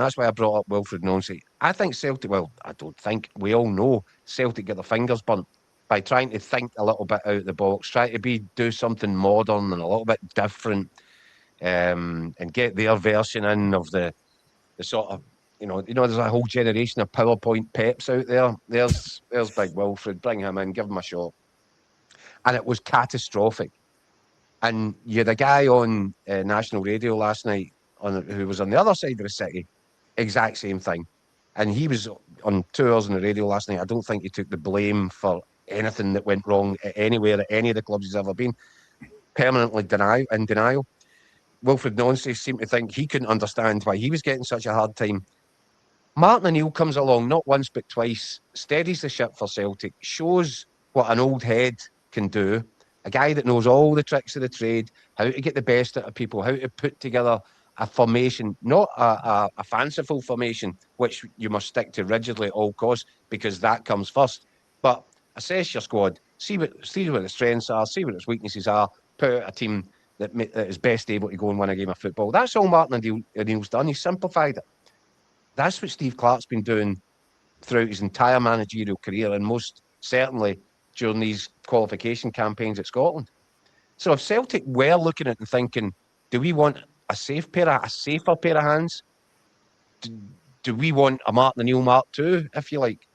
that's why I brought up Wilfred Nonsi. I think Celtic, well, I don't think, we all know Celtic get their fingers burnt by trying to think a little bit out of the box, try to do something modern and a little bit different, and get their version in of the sort of, there's a whole generation of PowerPoint peps out there. There's Big Wilfred, bring him in, give him a shot. And it was catastrophic. And you had a guy on national radio last night who was on the other side of the city, exact same thing. And he was on 2 hours on the radio last night. I don't think he took the blame for anything that went wrong anywhere at any of the clubs he's ever been. Permanently in denial. Wilfred Nonsi seemed to think he couldn't understand why he was getting such a hard time. Martin O'Neill comes along not once but twice, steadies the ship for Celtic, shows what an old head can do. A guy that knows all the tricks of the trade, how to get the best out of people, how to put together a formation, not a fanciful formation, which you must stick to rigidly at all costs, because that comes first. But assess your squad, see what the strengths are, see what its weaknesses are, put out a team that is best able to go and win a game of football. That's all Martin O'Neill's done. He's simplified it. That's what Steve Clarke's been doing throughout his entire managerial career, and most certainly during these qualification campaigns at Scotland. So if Celtic were looking at it and thinking, do we want a safer pair of hands? Do we want a Martin O'Neill Mark II, if you like?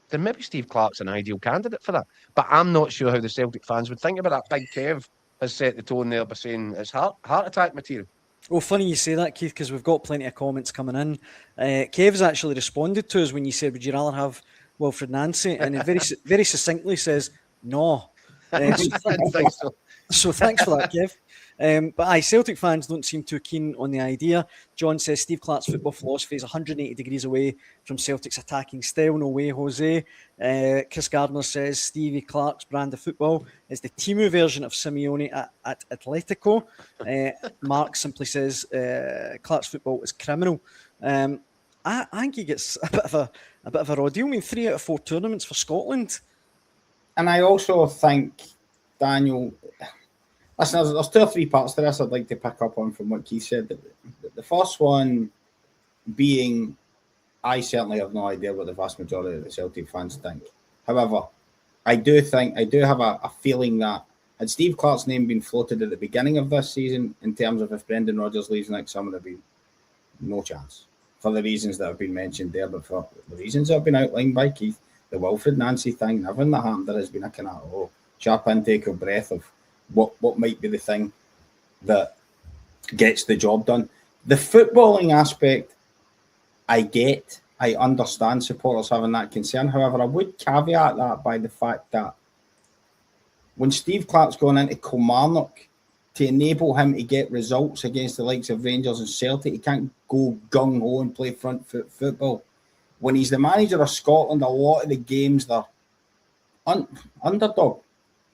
Then maybe Steve Clarke's an ideal candidate for that. But I'm not sure how the Celtic fans would think about that. Big Kev has set the tone there by saying it's heart attack material. Well, funny you say that, Keith, because we've got plenty of comments coming in. Kev's actually responded to us when you said, would you rather have Wilfred Nancy? And he very succinctly says, no. So thanks for that, Kev. But Celtic fans don't seem too keen on the idea. John says Steve Clarke's football philosophy is 180 degrees away from Celtic's attacking style. No way, Jose. Chris Gardner says Stevie Clarke's brand of football is the Timu version of Simeone at Atletico. Mark simply says Clarke's football is criminal. I think he gets a bit of a raw deal. I mean, 3 out of 4 tournaments for Scotland. And I also think, Daniel, listen, there's 2 or 3 parts to this I'd like to pick up on from what Keith said. The first one being, I certainly have no idea what the vast majority of the Celtic fans think. However, I do have a feeling that had Steve Clarke's name been floated at the beginning of this season, in terms of if Brendan Rodgers leaves next summer, there'd be no chance. For the reasons that have been mentioned there, but for the reasons that have been outlined by Keith, the Wilfred Nancy thing, everything that happened, there has been a kind of sharp intake of breath of what might be the thing that gets the job done. The footballing aspect, I understand supporters having that concern. However, I would caveat that by the fact that when Steve Clarke's gone into Kilmarnock, to enable him to get results against the likes of Rangers and Celtic, he can't go gung-ho and play front foot football. When he's the manager of Scotland, a lot of the games they're underdog,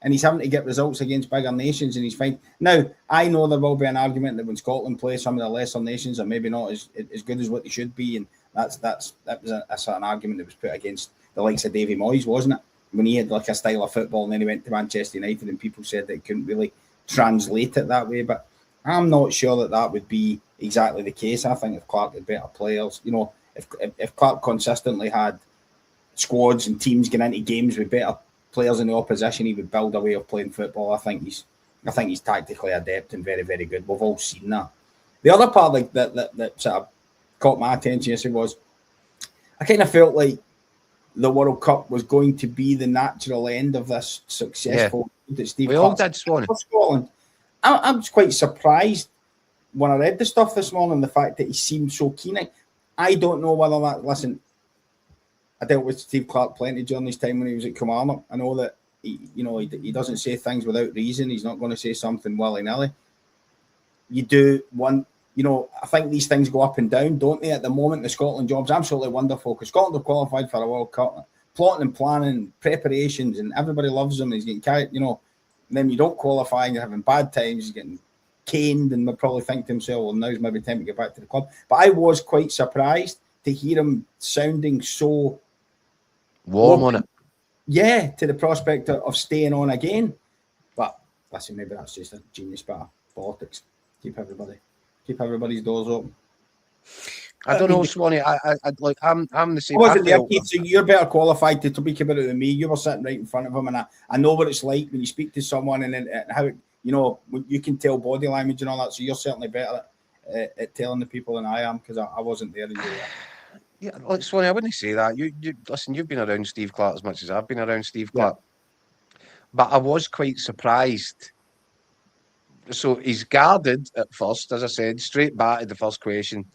and he's having to get results against bigger nations, and he's fine. Now, I know there will be an argument that when Scotland plays some of the lesser nations are maybe not as good as what they should be, and that was an argument that was put against the likes of Davy Moyes, wasn't it? When he had like a style of football and then he went to Manchester United and people said that he couldn't really translate it that way. But I'm not sure that would be exactly the case. I think if Clarke had better players, if Clarke consistently had squads and teams getting into games with better players in the opposition, he would build a way of playing football. I think he's tactically adept and very, very good. We've all seen that. The other part that sort of caught my attention yesterday was I kind of felt like the World Cup was going to be the natural end of this successful that Steve we all did, Swan. For Scotland. I was quite surprised when I read the stuff this morning, the fact that he seemed so keen. I don't know whether that, listen, I dealt with Steve Clarke plenty during his time when he was at Kilmarnock. I know that he doesn't say things without reason. He's not going to say something willy-nilly. You do want, I think these things go up and down, don't they? At the moment, the Scotland job's absolutely wonderful because Scotland have qualified for a World Cup. Plotting and planning, preparations, and everybody loves him. He's getting carried, and then you don't qualify and you're having bad times, he's getting caned, and they'll probably think to himself, well, now's maybe time to get back to the club. But I was quite surprised to hear him sounding so warm on it. Yeah, to the prospect of staying on again. But listen, maybe that's just a genius bit of politics. Keep everybody's doors open. I don't know, Swanee. I'm the same. I wasn't there, felt, Keith, so you're better qualified to speak about it than me. You were sitting right in front of him, and I know what it's like when you speak to someone and how, you know, you can tell body language and all that. So you're certainly better at telling the people than I am, because I wasn't there. Yeah, like Swanee, I wouldn't say that. You listen. You've been around Steve Clarke as much as I've been around Steve Clarke, but I was quite surprised. So he's guarded at first, as I said, straight back to the first question.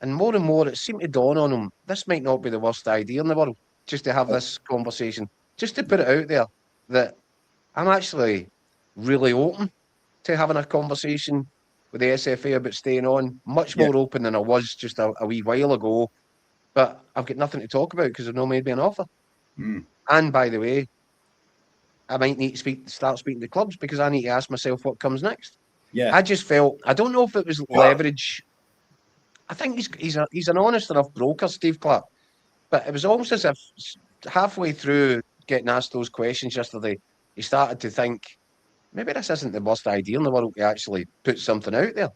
And more, it seemed to dawn on him, this might not be the worst idea in the world, just to have this conversation, just to put it out there that I'm actually really open to having a conversation with the SFA about staying on, much more open than I was just a wee while ago. But I've got nothing to talk about because they've not made me an offer. And by the way, I might need to start speaking to clubs because I need to ask myself what comes next. I just felt, I don't know if it was leverage. I think he's an honest enough broker, Steve Clarke. But it was almost as if halfway through getting asked those questions yesterday, he started to think, maybe this isn't the worst idea in the world to actually put something out there.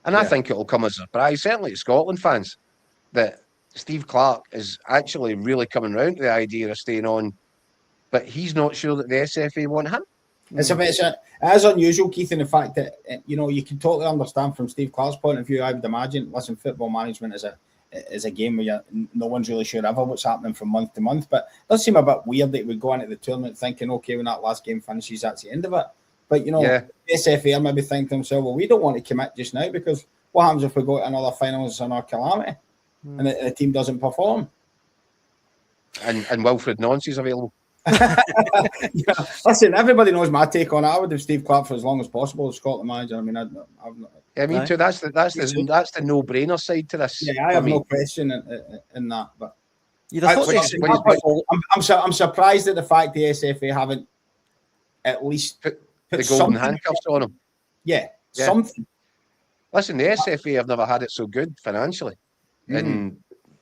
And I think it'll come as a surprise, certainly to Scotland fans, that Steve Clarke is actually really coming round to the idea of staying on, but he's not sure that the SFA want him. It is unusual, Keith, in the fact that, you know, you can totally understand from Steve Clarke's point of view. I would imagine, listen, football management is a game where no one's really sure ever what's happening from month to month. But it does seem a bit weird that we go into the tournament thinking, okay, when that last game finishes, that's the end of it. But, you know, the SFA are maybe thinking to themselves, well, we don't want to commit just now, because what happens if we go to another finals and our calamity and the team doesn't perform? And Wilfred Nance is available. Listen, everybody knows my take on it. I would have Steve Clarke for as long as possible as Scotland manager. I mean, me too. That's the no-brainer side to this. Yeah, I have no question in that. But I'm surprised at the fact the SFA haven't at least put the golden handcuffs on him. Yeah, something. Listen, the SFA have never had it so good financially in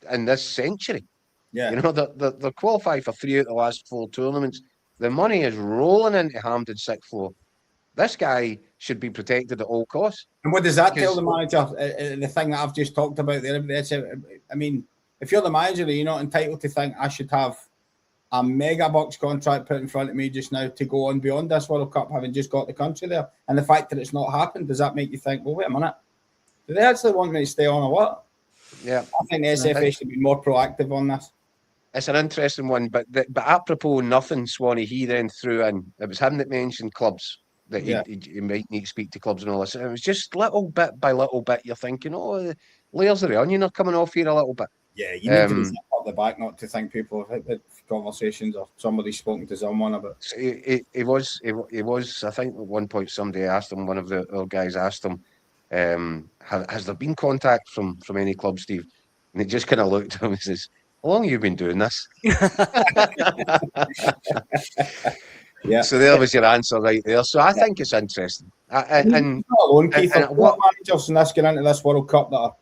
this century. Yeah, you know, they're qualified for 3 out of the last 4 tournaments. The money is rolling into Hampden sixth floor. This guy should be protected at all costs. And what does that tell the manager? The thing that I've just talked about there. I mean, if you're the manager, you're not entitled to think I should have a mega bucks contract put in front of me just now to go on beyond this World Cup, having just got the country there. And the fact that it's not happened, does that make you think, well, wait a minute, do they actually want me to stay on or what? Yeah, I think the SFA should be more proactive on this. It's an interesting one, but apropos nothing, Swanee, he then threw in, it was him that mentioned clubs, that he might need to speak to clubs and all this. And it was just little bit by little bit, you're thinking, oh, the layers of the onion are coming off here a little bit. Yeah, you need to be up the back, not to think people have had conversations or somebody's spoken to someone about. So he was, I think at one point somebody asked him, one of the other guys asked him, has there been contact from any club, Steve? And he just kind of looked at him and says, how long have you been doing this? Yeah. So there was your answer right there. So I think it's interesting. And not alone, Keith. What managers in this get into this World Cup that are,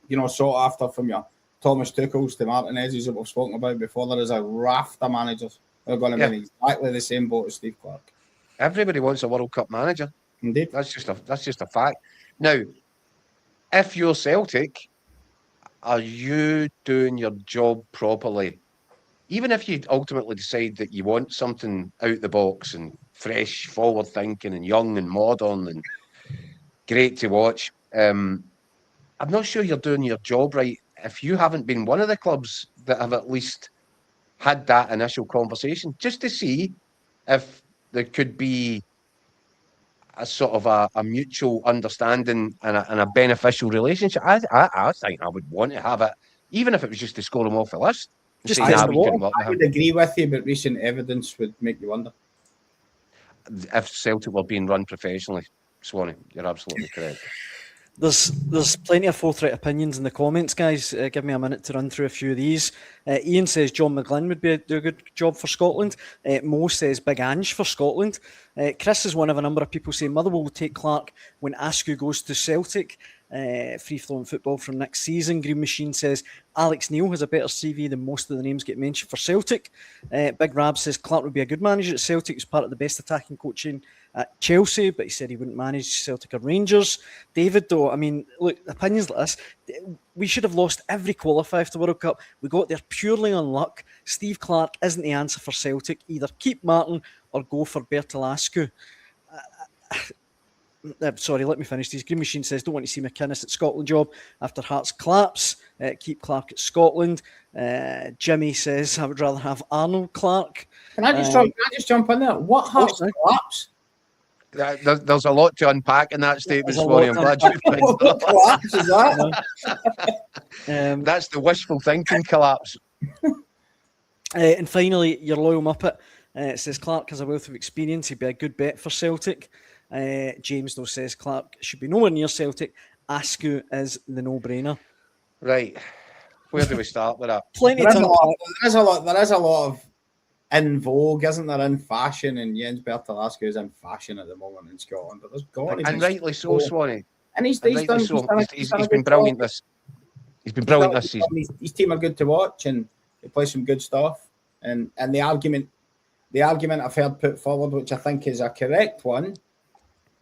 you know, sought after, from your Thomas Tuchel's to Martinez's that we've spoken about before? There is a raft of managers who are going to be in exactly the same boat as Steve Clarke. Everybody wants a World Cup manager. Indeed. That's just a fact. Now, if you're Celtic, are you doing your job properly? Even if you ultimately decide that you want something out the box and fresh, forward thinking and young and modern and great to watch, I'm not sure you're doing your job right if you haven't been one of the clubs that have at least had that initial conversation, just to see if there could be a sort of a mutual understanding and a beneficial relationship. I think I would want to have it, even if it was just to score them off the list. I would agree with you, but recent evidence would make you wonder. If Celtic were being run professionally, Swanee, you're absolutely correct. There's plenty of forthright opinions in the comments, guys. Give me a minute to run through a few of these. Ian says John McGlynn would do a good job for Scotland. Mo says Big Ange for Scotland. Chris is one of a number of people saying Motherwell will take Clarke when Askou goes to Celtic. Free-flowing football from next season. Green Machine says Alex Neil has a better CV than most of the names get mentioned for Celtic. Big Rab says Clarke would be a good manager at Celtic. He's part of the best attacking coaching at Chelsea, but he said he wouldn't manage Celtic or Rangers. David, though, I mean, look, opinions like this, we should have lost every qualifier for the World Cup. We got there purely on luck. Steve Clarke isn't the answer for Celtic. Either keep Martin or go for Berthel Askou. Sorry, let me finish these. Green Machine says, don't want to see McInnes at Scotland job after Hearts collapse. Keep Clarke at Scotland. Jimmy says, I would rather have Arnold Clarke. Can I just jump in there? What Hearts collapse? There's a lot to unpack in that statement, Swanee. I'm glad you picked What collapse is that? That's the wishful thinking collapse. And finally, your loyal Muppet says Clarke has a wealth of experience. He'd be a good bet for Celtic. James, though, says Clarke should be nowhere near Celtic. Askou is the no-brainer. Right. Where do we start with that? Plenty There to is a lot of in vogue, isn't there, in fashion, and Jens Berthel Askou is in fashion at the moment in Scotland. But there's got to be, and rightly so, Swanee. And he's been brilliant this. He's been brilliant this season. His team are good to watch, and they play some good stuff. And the argument I've heard put forward, which I think is a correct one,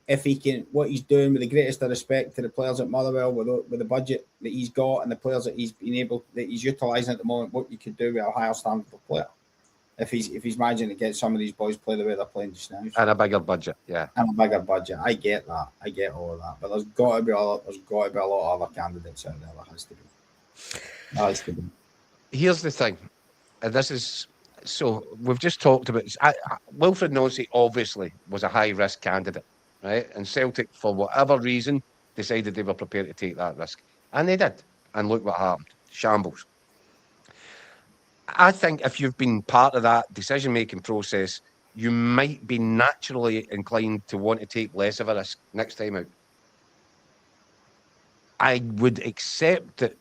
if he can, what he's doing with the greatest of respect to the players at Motherwell, with the budget that he's got and the players that he's utilising at the moment, what you could do with a higher standard of player. If he's managing to get some of these boys play the way they're playing just now. And a bigger budget, yeah. And a bigger budget. I get that. I get all of that. But there's got to be a lot of other candidates out there. There has to be. Here's the thing. And this is, so we've just talked about, Wilfred Nosey obviously was a high-risk candidate, right? And Celtic, for whatever reason, decided they were prepared to take that risk. And they did. And look what happened. Shambles. I think if you've been part of that decision-making process, you might be naturally inclined to want to take less of a risk next time out. I would accept that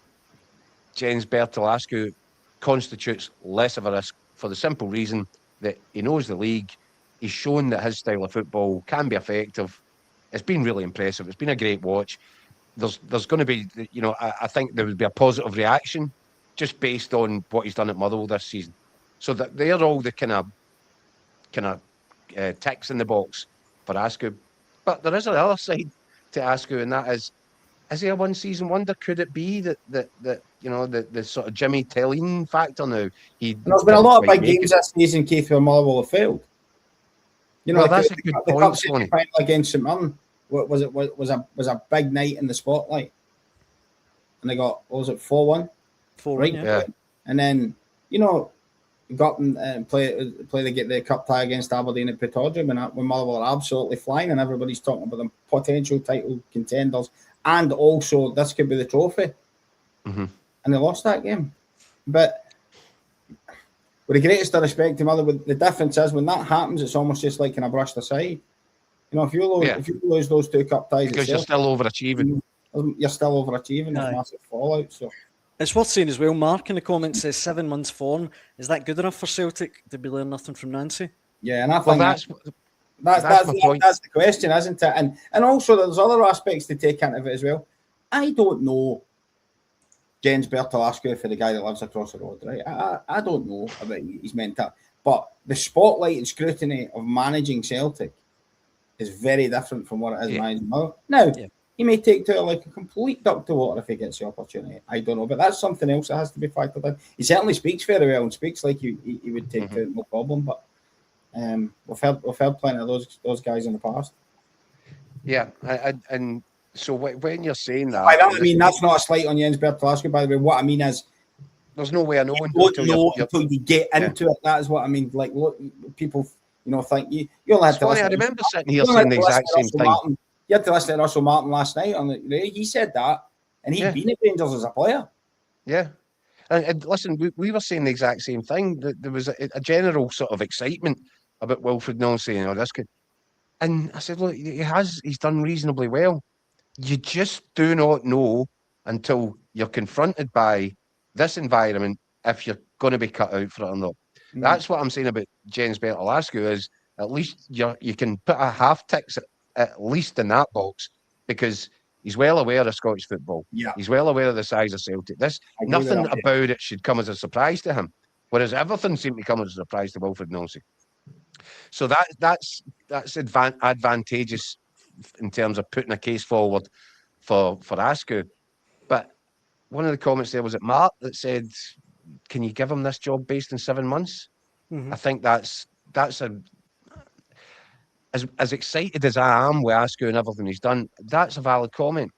Jens Berthel Askou constitutes less of a risk for the simple reason that he knows the league. He's shown that his style of football can be effective. It's been really impressive. It's been a great watch. There's going to be, I think there would be a positive reaction just based on what he's done at Motherwell this season. So that they're all the kind of ticks in the box for Askou. But there is another side to Askou, and that is he a one-season wonder? Could it be that the sort of Jimmy Tellin factor now? There's been a lot of big games this season, Keith, where Motherwell have failed. That's a good point, Swanee. The final against St Mirren was a big night in the spotlight, and they got 4-1. 4-1, right? Yeah. And then got them and get the cup tie against Aberdeen at Pittodrum, and when Motherwell are absolutely flying, and everybody's talking about them potential title contenders, and also this could be the trophy. Mm-hmm. And they lost that game. But with the greatest of respect to Motherwell, the difference is when that happens, it's almost just like brushed aside. If you lose those two cup ties, because you're still overachieving. You're still overachieving. There's massive fallout. So. It's worth saying as well, Mark in the comments says 7 months form. Is that good enough for Celtic? Did we learn nothing from Nancy? Yeah, and I think that's the question, isn't it? And also there's other aspects to take into it as well. I don't know Jens Berthel Askou for the guy that lives across the road, right? I don't know about his mentality. But the spotlight and scrutiny of managing Celtic is very different from what it is managing Motherwell. Now, he may take to it like a complete duck to water if he gets the opportunity. I don't know, but that's something else that has to be factored in. He certainly speaks very well and speaks like he would take to it, no problem. But we've heard plenty of those guys in the past. Yeah, and so when you're saying that, I mean that's not a slight on Jens Berthel Askou, by the way. What I mean is, there's no way of knowing until you get into it. That is what I mean. Like, look, people, think you only had to listen. I remember sitting here saying the exact same thing. You had to listen to Russell Martin last night on the. He said that, and he'd been at Rangers as a player. Yeah, and listen, we were saying the exact same thing. That there was a general sort of excitement about Wilfred Nosey and this kid. And I said, look, he's done reasonably well. You just do not know until you're confronted by this environment if you're going to be cut out for it or not. Mm-hmm. That's what I'm saying about Jens Berthel Askou is at least you can put a half ticks at least in that box because he's well aware of Scottish football. Yeah. He's well aware of the size of Celtic. Nothing about it should come as a surprise to him, whereas everything seemed to come as a surprise to Wilfred Nosey. So that's advantageous in terms of putting a case forward for Askew. But one of the comments there was at Mark that said, "Can you give him this job based in 7 months?" Mhm. I think that's a as excited as I am with Askew and everything he's done. That's a valid comment.